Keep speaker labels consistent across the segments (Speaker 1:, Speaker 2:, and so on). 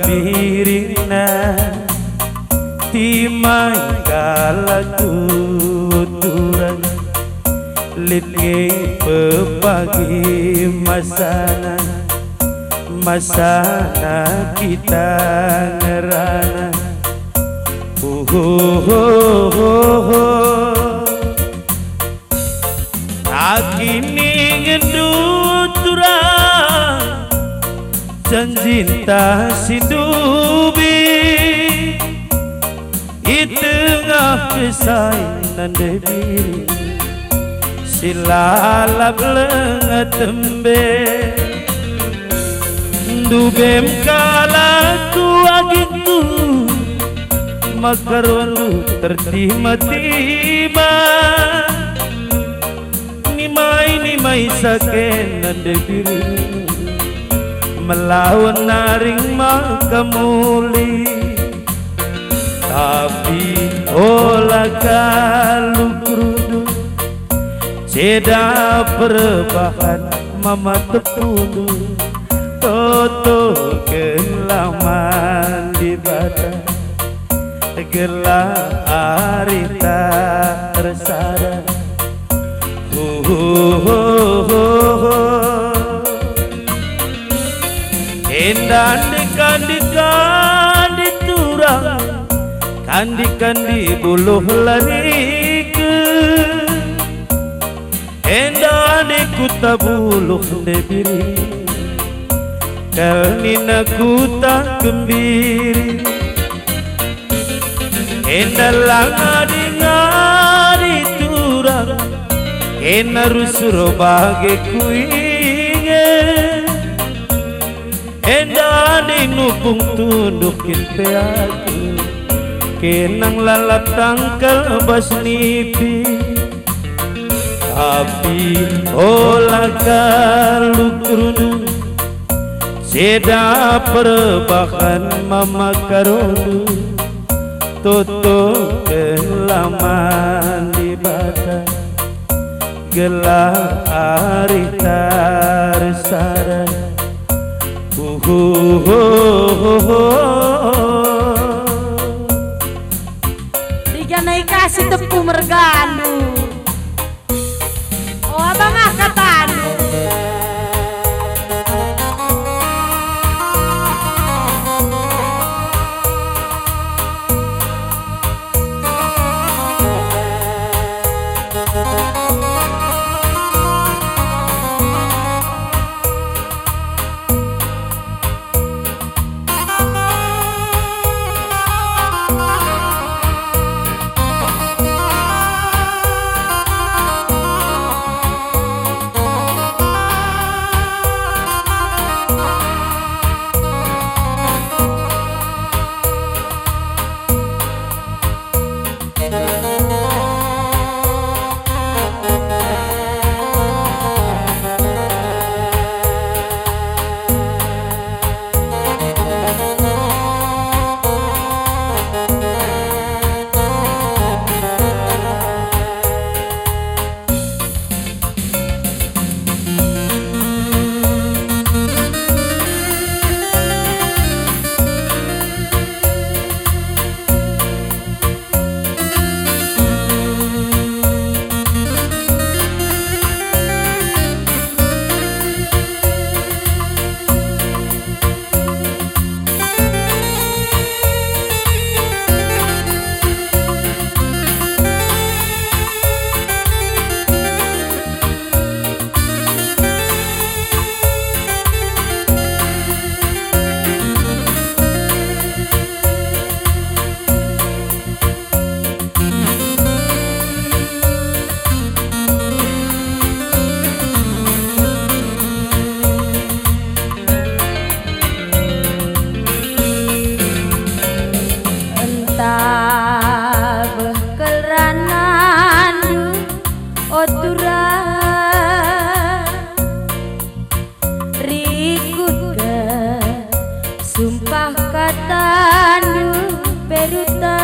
Speaker 1: kebirina timai kalaku turan litke pepagi masana kita ngerana akini ngenduturang janjinta sindubi di tengah kesainan diri silalap lengat tembe dubem kalaku agitu makarondu tertima-tima nimai sakenan diri melawan naring makamuli tapi olah kalu kerudu ceda perubahan mama tepudu toto kelaman di badan gelah arita tersada endan dekan diturang kandi buluh lari ke endan kuta buluh debiri kalnina kuta gembiri endalang ngadi turang ena rusuro bage kuinge endane nupung tundukin peatu kenang lalap tangkal bas nipi tapi olah kalu kerunu seda perbakan mama karodu toto kelaman di badan gelah arita resada
Speaker 2: diganai kasih tepu merganu oh abang angkatan sumpah kata peruta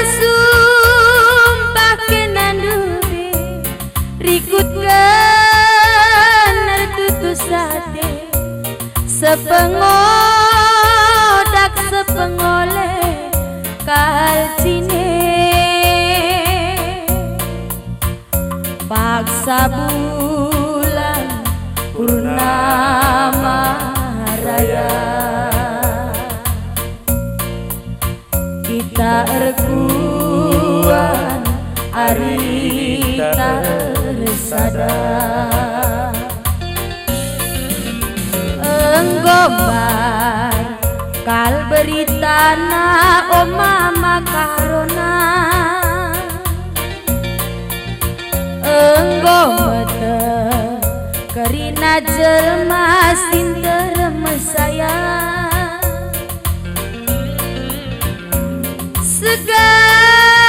Speaker 2: sumpah kenandu rikut kan tutu alcine paksa bulan purnama raya kita rekuan ari tersada enggombar kal beritana o mama karona enggomete kerina jelma sinter mesaya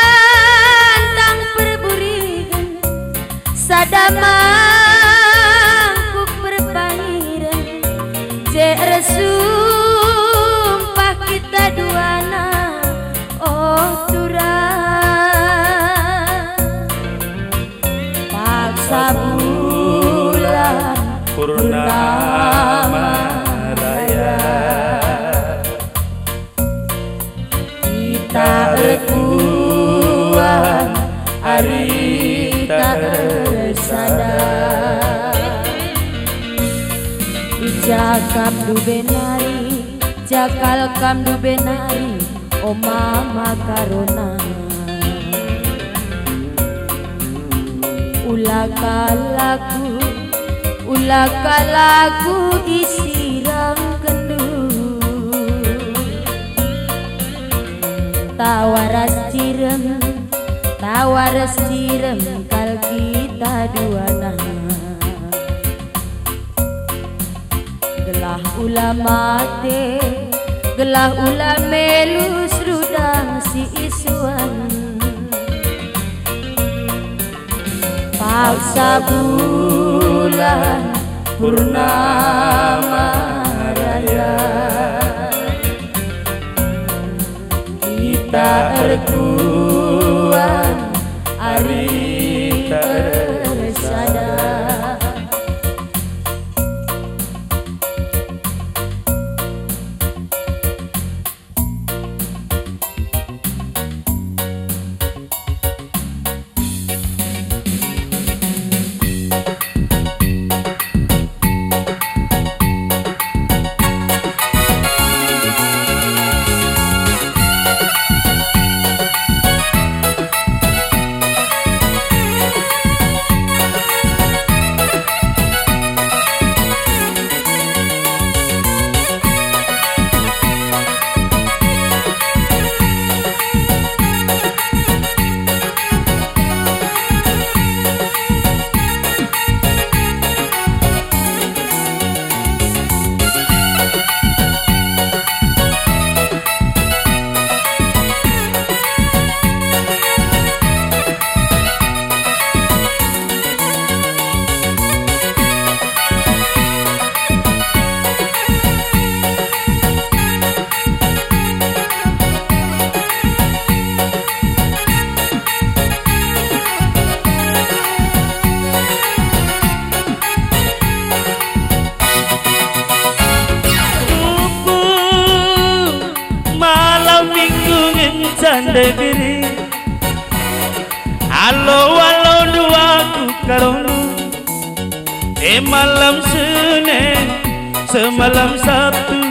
Speaker 2: segantang perburigan sadamangku perpairan jer sumpah kita duana oh turah paksa bulan
Speaker 1: purnama raya
Speaker 2: kita rekuan ari tersada jakam du benari jakal kam du benari o mama karona ulakalaku isirang kendu tawaras cirem kal kita duana gelah ulamate gelah ulamelus rudang si isuan paksa bulan purnama raya kita rekuan ari tersada
Speaker 1: diri halo dua ku karonu malam Senin semalam Sabtu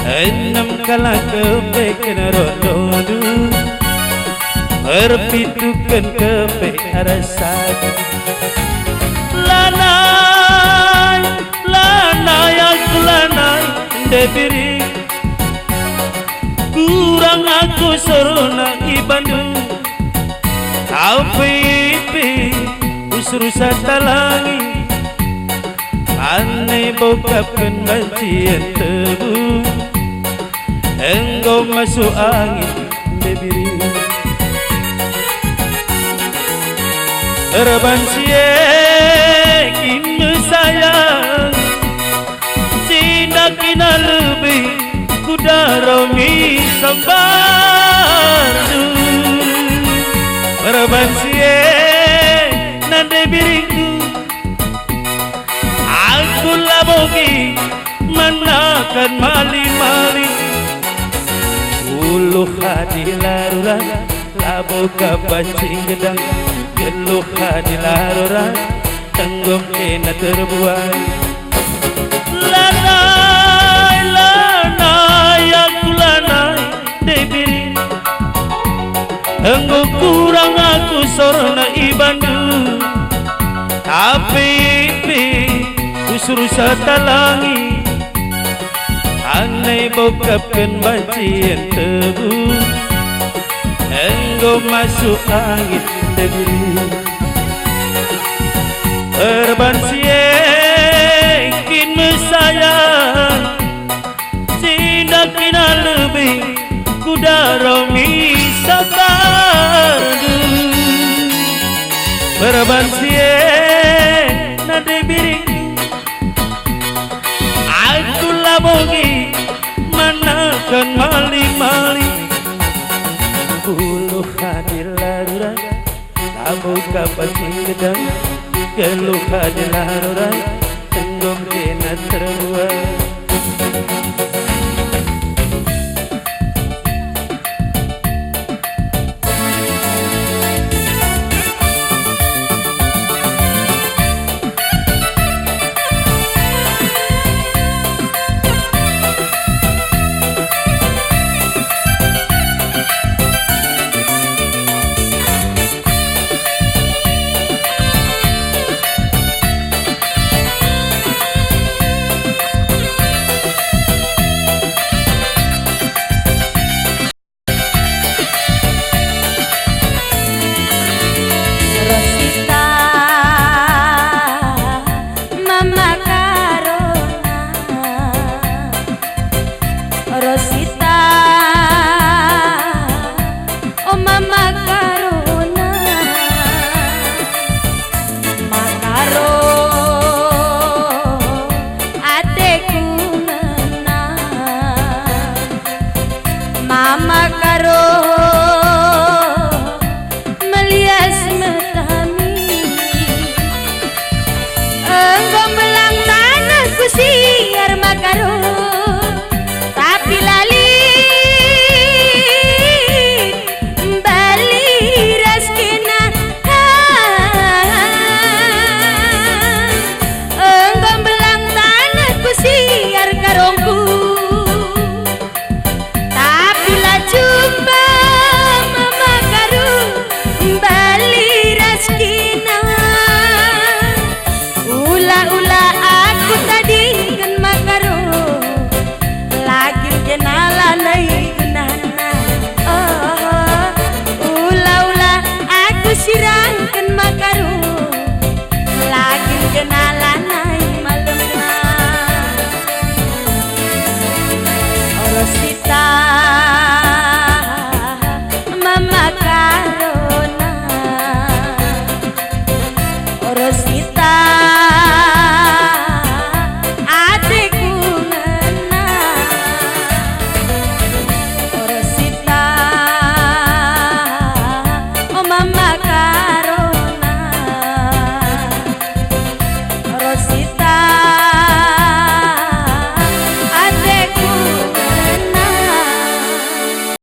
Speaker 1: enam kala kepeken rododu berpitukan kepe arasadu lanai aku lanai debiri kurang aku sorona ibanu tapi usur satalangi aneh bokapkan bacian tebu engkau masuk angin debiri terban siek ini sayang sindakina lebih kudaromi sambardu terban siek nande biringku aku labogi manakan mali-mali Ulu hadi larurat labo kapacing gedang geluh hadi larurat tenggom kena terbuai lanai lanai aku lanai debiri engkau kurang aku sorna ibandu tapi suruh satalangi anai bokapkan bacian tebu engkau masuk angin debiri Erban siekin mesayang Sidak kina lebih kudaromi sakardu Erban siek nade biring Aku labogi manakan mali-mali Ulu hadir larurat Labo kapacing gedang Keluh hadi larurat tenggom kena terbuai